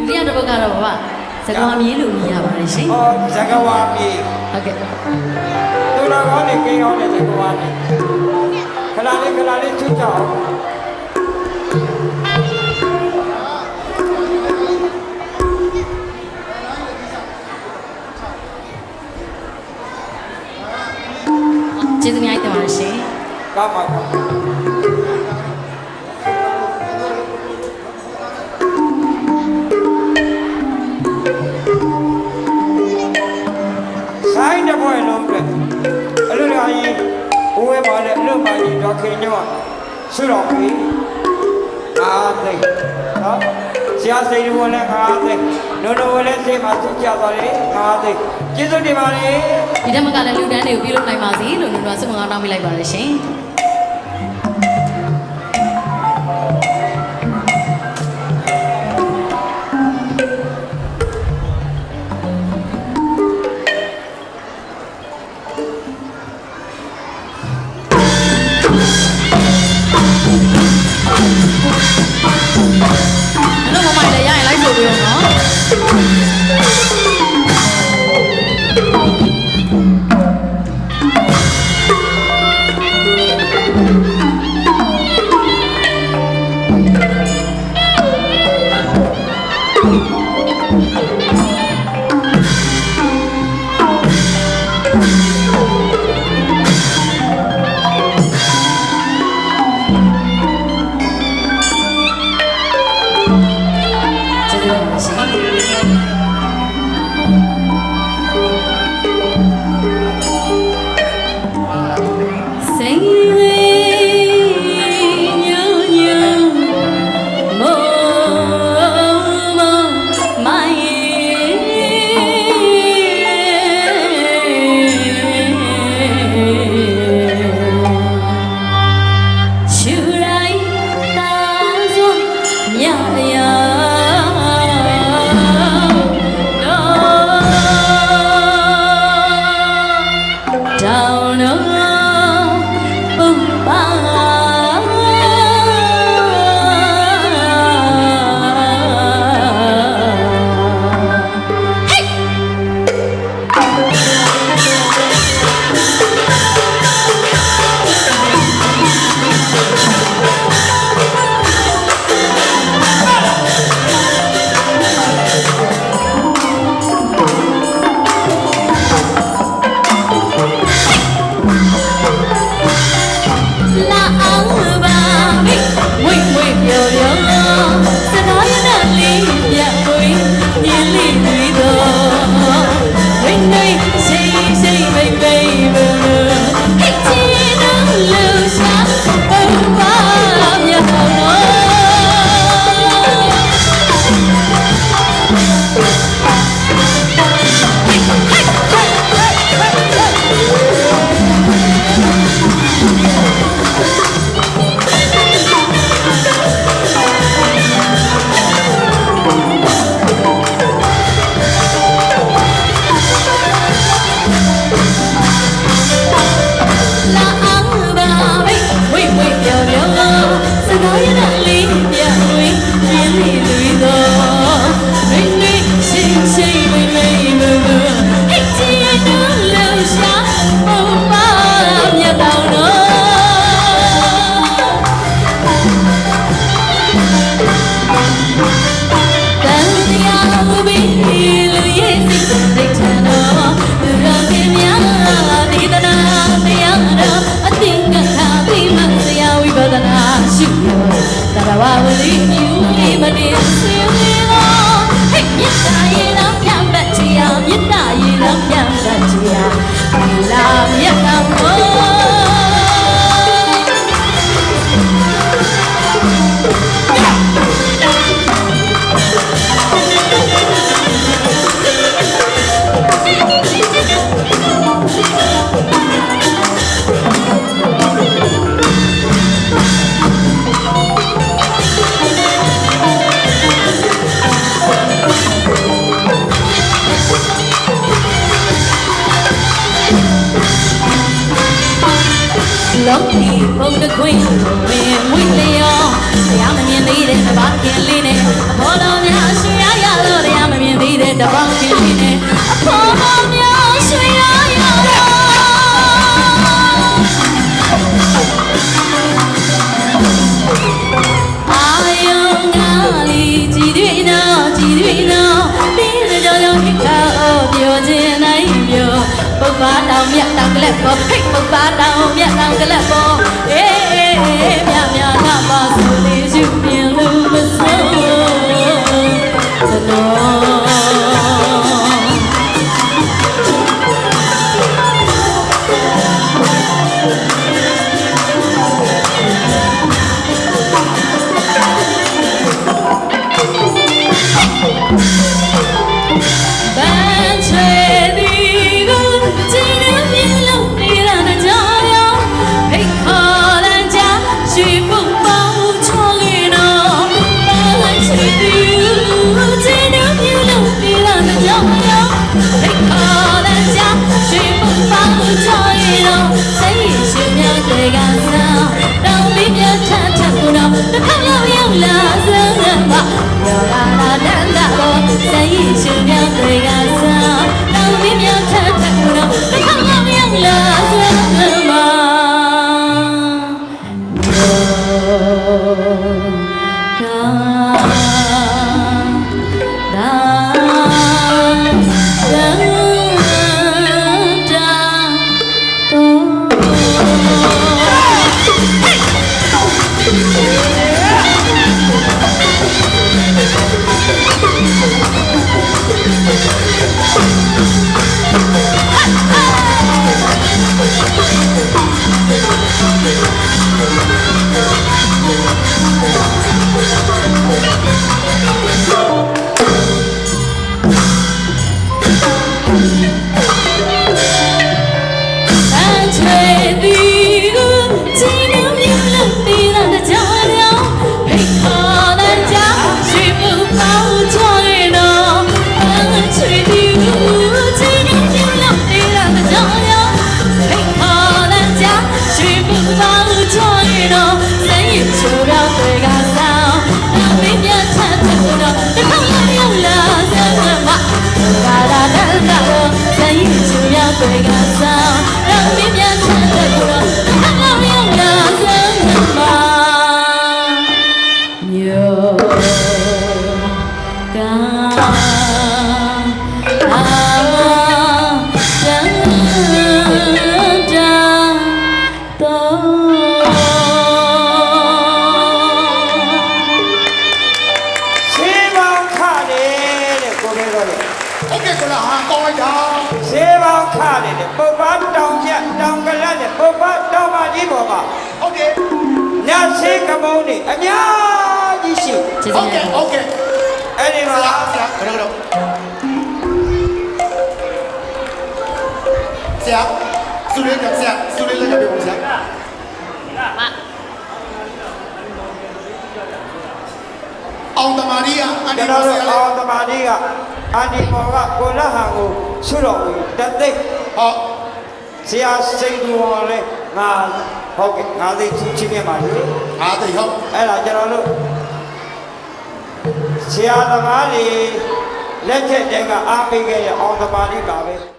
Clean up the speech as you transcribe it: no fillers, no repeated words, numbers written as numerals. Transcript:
တိယတစ်ပုတ်ကတော့ဘာစကားမြေးလို့မြင်ရပါတယ်ရှင်ဟောစကားဝါမြေဟုတ်ကဲ့သူတော်ကောင်းနေကိန်းကောင်းတဲ့စကားဝါမြေခလာလေးချွတ်ကြအောင်ကျေးဇူးများတင်ပါတယ်ရှင်ကောင်းပါဆိုင်တဲ့ဘွယ်လုံးပဲအလို့ရာကြီးဘိုးဝဲပါလေအလို့ပါကြီးတော့ခင်ညောဆွတော်ပြီအားသိနော်ဆရာစိတ်ဝင်လဲအားသိနိုးနိုးဝင်လဲစိတ်မှာသူကြသွားတယ်အားသိကျေးဇူးတင်ပါတယ်ဒီတက်မကလည်းလူတန်းတွေကိုပြုလုပ်နိုင်ပါစေလို့လူတော်ဆုမကောင်းတောင်းပေးလိုက်ပါတယ်ရှင်လုံးဒီပုံတခွင်းဝင်ဝိလျောတရားမမြင်သေးတဲ့ဘာခင်လေးနဲ့ဘောတော်များရှင်ရရ ပါတောင်မြတ်တောင်ကလက်ပေါ်ဟိတ်ပုတ်ပါတောင်မြတ်တောင်ကလက်ပေါ်အေးမြမြကပါဆိုလေးယူမြင်လို့မစိုးသနောပုပ္ပတောင်မြတ်တောင်ကလတ်နဲ့ပုပ္ပတောင်မကြီးပေါ်မှာဟုတ်ကဲ့ညဆေးကမုန်းနေအများကြီးရှိဟုတ်ကဲ့အဲ့ဒီမှာဆရာသူလေးလည်းကြပြီဆရာအောင်တမာရီကအန်ဒီမောအောင်တမာရီကအန်ဒီမောကကိုလဟန်ကိုဆွတော်ပြီးတသိဟုတ်ဆရာစိတ်တော်လည်းငါဟုတ်ကဲ့ငါသိချင်းမြတ်ပါလေငါသိဟုတ်အဲ့ဒါကျွန်တော်တို့ဆရာသမားတွေလက်ချက်တဲကအားပေးခဲ့ရအောင်တမာရီပါပဲ